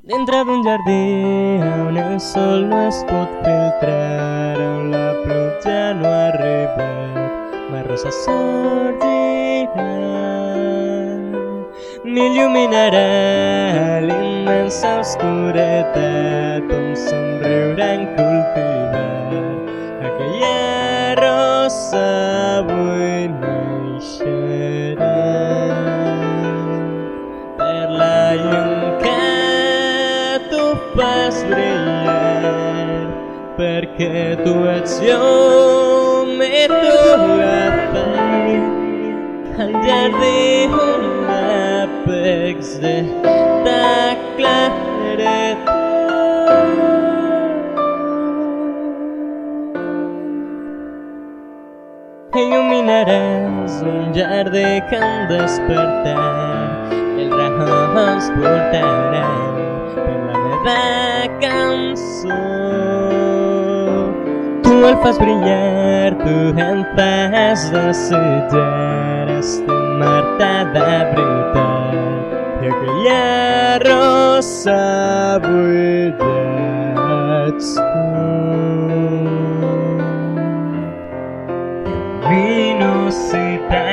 Dintre d'un jardí on el sol no es pot filtrar, on la pluja no ha arribat, ma rosa sorgirà. M'il·luminarà l'immensa oscuretat on somriure en cultivar. Aquella rosa avui naixerà per la llum que tu fas brillar, perquè tu ets llum i tu la fai al jardí on apex de ta claredat. Il·luminaràs un jardí que en despertar els rajons portaran per la meva cançó. Tu el fas brillar, tu em fas desitjar estimar-te de veritat, i aquella rosa avui ja ets tu. Luminosità